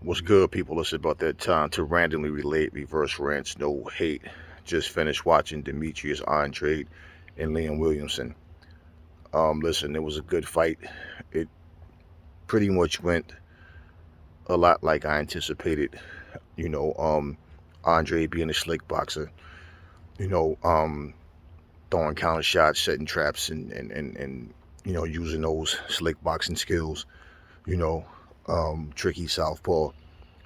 What's good, people? It's about that time to randomly relate reverse rants, no hate. Just finished watching Demetrius Andrade and Liam Williamson. Listen, it was a good fight. It pretty much went a lot like I anticipated. You know, Andre being a slick boxer. You know, throwing counter shots, setting traps, and using those slick boxing skills. You know, tricky southpaw.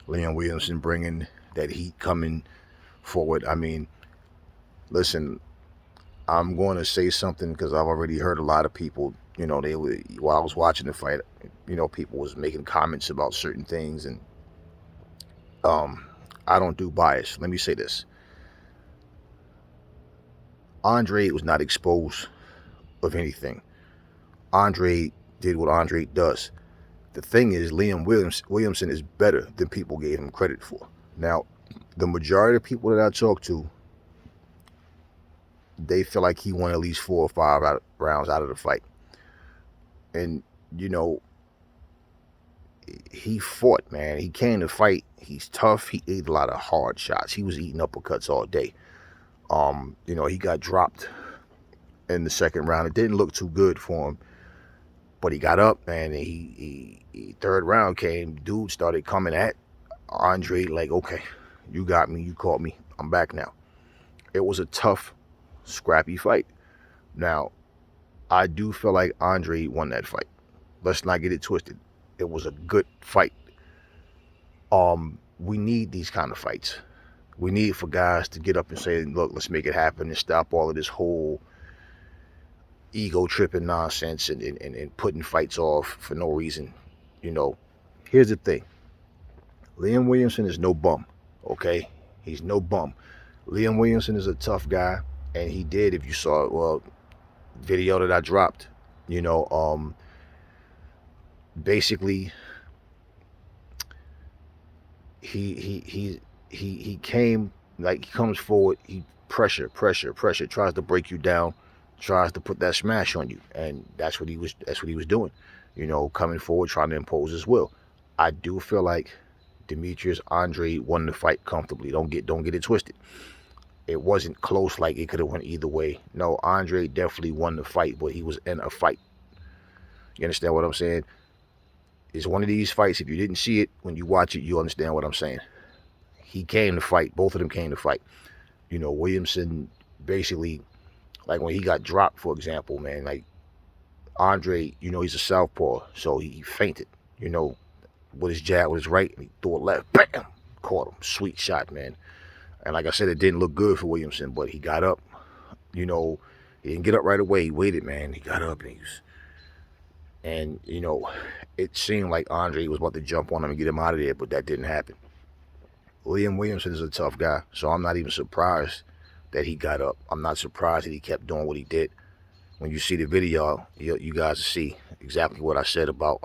Liam Williamson bringing that heat coming forward. I mean, listen, I'm going to say something because I've already heard a lot of people. They were while I was watching the fight. People was making comments about certain things, and um, I don't do bias. Let me say this: Andre was not exposed of anything. Andre did what Andre does. The thing is, Williamson is better than people gave him credit for. Now, the majority of people that I talk to, they feel like he won at least 4 or 5 rounds out of the fight. And, you know, he fought, man. He came to fight. He's tough. He ate a lot of hard shots. He was eating uppercuts all day. He got dropped in the second round. It didn't look too good for him, but he got up, man. And he third round came. Dude started coming at Andre like, okay, you got me. You caught me. I'm back now. It was a tough, scrappy fight. Now, I do feel like Andre won that fight. Let's not get it twisted. It was a good fight. We need these kind of fights. We need for guys to get up and say, look, let's make it happen and stop all of this whole ego tripping nonsense and putting fights off for no reason. Here's the thing. Liam Williamson is no bum, okay? He's no bum. Liam Williamson is a tough guy, and he did, if you saw it, well, video that I dropped, basically he came, like, he comes forward, he pressure, tries to break you down, tries to put that smash on you, and that's what he was doing, coming forward, trying to impose his will. I do feel like Demetrius Andrade won the fight comfortably. Don't get it twisted. It wasn't close, like it could have went either way. No, Andre definitely won the fight, but he was in a fight. You understand what I'm saying? It's one of these fights. If you didn't see it, when you watch it, you understand what I'm saying. He came to fight. Both of them came to fight. Williamson basically, like when he got dropped, for example, man, like Andre, he's a southpaw, so he fainted, with his jab, with his right, and he threw a left, bam, caught him. Sweet shot, man. And like I said, it didn't look good for Williamson, but he got up. He didn't get up right away. He waited, man. He got up and it seemed like Andre was about to jump on him and get him out of there, but that didn't happen. Liam Williamson is a tough guy, so I'm not even surprised that he got up. I'm not surprised that he kept doing what he did. When you see the video, you guys see exactly what I said about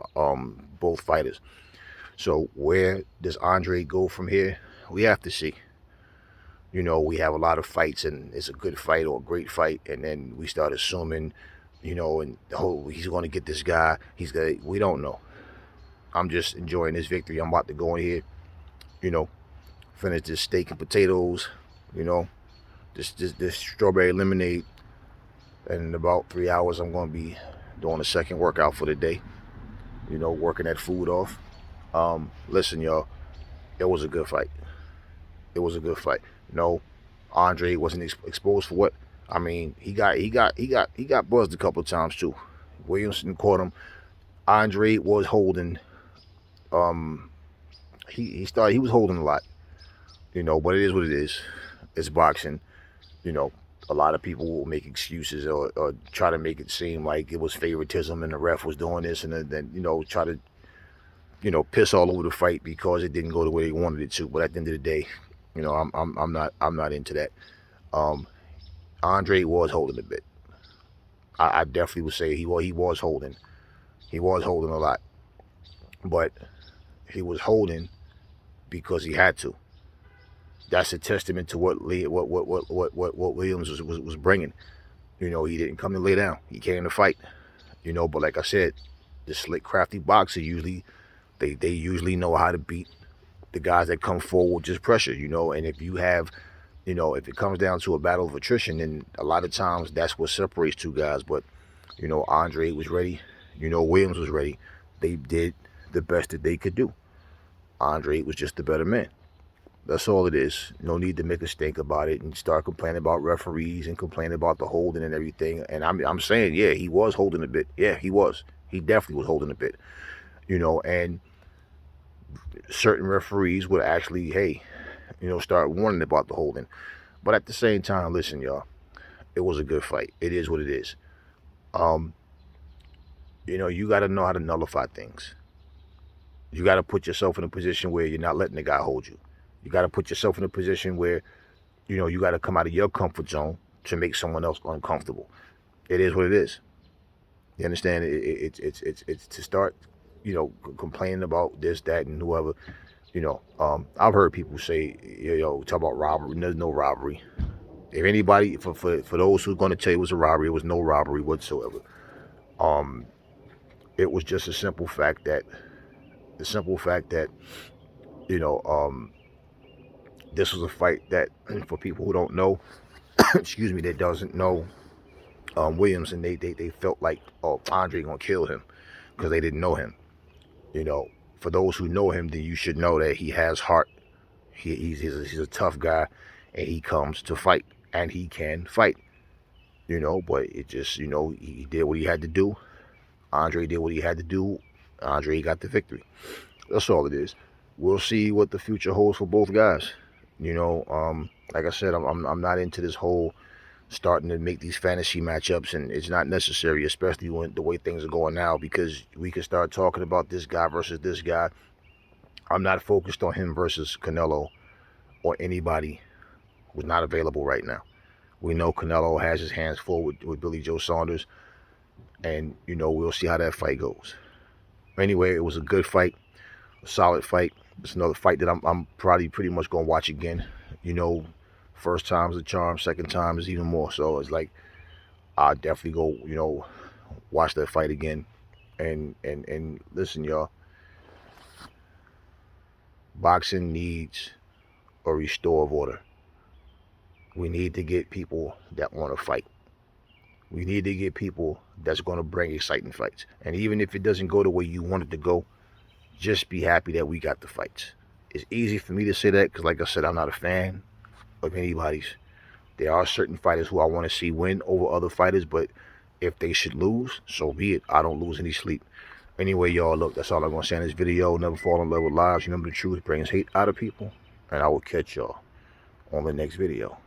both fighters. So where does Andre go from here? We have to see. We have a lot of fights, and it's a good fight or a great fight, and then we start assuming, and he's going to get this guy. We don't know. I'm just enjoying this victory. I'm about to go in here, finish this steak and potatoes, this strawberry lemonade, and in about 3 hours, I'm going to be doing a second workout for the day, working that food off. Listen, y'all, it was a good fight. It was a good fight. No, Andre wasn't exposed for what? I mean, he got buzzed a couple of times too. Williamson caught him. Andre was holding. He was holding a lot. But it is what it is. It's boxing. A lot of people will make excuses or try to make it seem like it was favoritism and the ref was doing this, and then try to piss all over the fight because it didn't go the way they wanted it to. But at the end of the day, I'm not into that. Andre was holding a bit. I definitely would say he was holding. He was holding a lot, but he was holding because he had to. That's a testament to what Williams was bringing. He didn't come to lay down. He came to fight. But like I said, the slick, crafty boxer usually they usually know how to beat the guys that come forward just pressure, you know. And if you have, you know, if it comes down to a battle of attrition, then a lot of times that's what separates two guys. But, you know, Andre was ready. You know, Williams was ready. They did the best that they could do. Andre was just the better man. That's all it is. No need to make a stink about it and start complaining about referees and complaining about the holding and everything. And I'm saying, yeah, he was holding a bit. Yeah, he was. He definitely was holding a bit. You know, and certain referees would actually, hey, you know, start warning about the holding. But at the same time, listen, y'all, it was a good fight. It is what it is. Um, you know, you got to know how to nullify things. You got to put yourself in a position where you're not letting the guy hold you. You got to put yourself in a position where, you know, you got to come out of your comfort zone to make someone else uncomfortable. It is what it is. You understand? It's to start, you know, complaining about this, that, and whoever. You know, I've heard people say, you know, talk about robbery. There's no robbery. If anybody, for those who are going to tell you it was a robbery, it was no robbery whatsoever. Um, it was just a simple fact that, you know, this was a fight that, for people who don't know, excuse me, that doesn't know Williamson, they felt like, oh, Andre gonna kill him because they didn't know him. You know, for those who know him, then you should know that he has heart. He's a tough guy, and he comes to fight, and he can fight. You know, but it just, you know, he did what he had to do. Andre did what he had to do. Andre got the victory. That's all it is. We'll see what the future holds for both guys. You know, like I said, I'm not into this whole starting to make these fantasy matchups, and it's not necessary, especially when the way things are going now, because we can start talking about this guy versus this guy. I'm not focused on him versus Canelo or anybody who's not available right now. We know Canelo has his hands full with Billy Joe Saunders, and, you know, we'll see how that fight goes. Anyway, it was a good fight, a solid fight. It's another fight that I'm probably pretty much going to watch again. You know, first time's a charm, second time is even more. So it's like, I'll definitely go, you know, watch that fight again. And listen, y'all, boxing needs a restore of order. We need to get people that want to fight. We need to get people that's going to bring exciting fights. And even if it doesn't go the way you want it to go, just be happy that we got the fights. It's easy for me to say that because, like I said, I'm not a fan of anybody's. There are certain fighters who I want to see win over other fighters, but if they should lose, so be it. I don't lose any sleep. Anyway, y'all, look, that's all I'm going to say in this video. Never fall in love with lies. Remember, the truth brings hate out of people. And I will catch y'all on the next video.